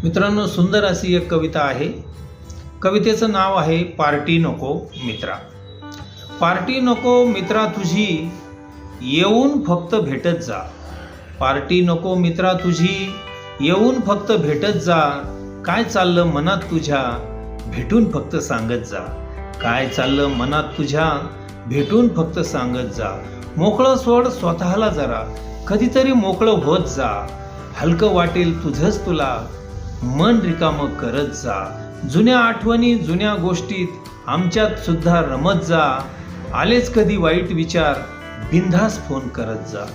मित्रांनो, सुंदर अशी एक कविता आहे. कवितेचं नाव आहे पार्टी नको मित्रा. पार्टी नको मित्रा तुझी, येऊन फक्त भेटत जा. पार्टी नको मित्रा तुझी, येऊन फक्त भेटत जा. काय चाललं मनात तुझ्या, भेटून फक्त सांगत जा. काय चाललं मनात तुझ्या, भेटून फक्त सांगत जा. मोकळं सोड स्वतःला जरा, कधीतरी मोकळं होत जा. हलकं वाटेल तुझंच तुला, मन रिकामं करत जा. जुन्या आठवणी जुन्या गोष्टीत आमच्यात सुद्धा रमत जा. आलेच कधी वाईट विचार, बिनधास्त फोन करत जा.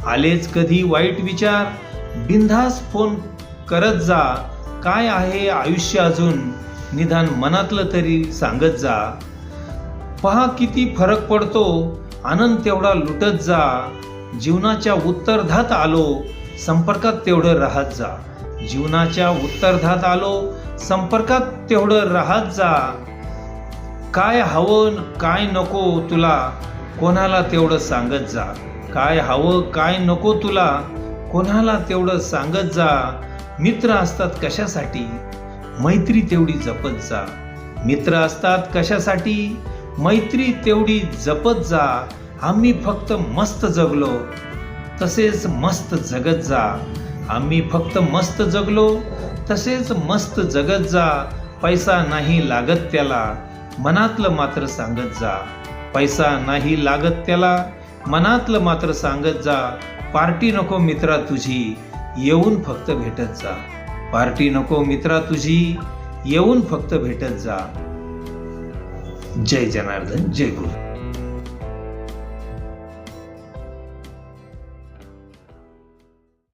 आलेच कधी वाईट विचार, बिनधास्त फोन करत जा. काय आहे आयुष्य अजून, निदान मनातलं तरी सांगत जा. पहा किती फरक पडतो, आनंद तेवढा लुटत जा. जीवनाच्या उत्तरार्धात आलो, संपर्कात तेवढं राहत जा. जीवनाच्या उत्तरार्धात आलो, संपर्कात तेवढं राहत जा. काय हवं काय नको तुला, कोणाला तेवढं सांगत जा. काय हवं काय नको तुला, कोणाला तेवढं सांगत जा. मित्र असतात कशासाठी, मैत्री तेवढी जपत जा. मित्र असतात कशासाठी, मैत्री तेवढी जपत जा. आम्ही फक्त मस्त जगलो, तसेच मस्त जगत जा. आम्ही फक्त मस्त जगलो, तसेच मस्त जगत जा. पैसा नाही लागत त्याला, मनातलं मात्र सांगत जा. पैसा नाही लागत त्याला, मनातलं मात्र सांगत जा. पार्टी नको मित्रा तुझी, येऊन फक्त भेटत जा. पार्टी नको मित्रा तुझी, येऊन फक्त भेटत जा. जय जनार्दन, जय गुरु.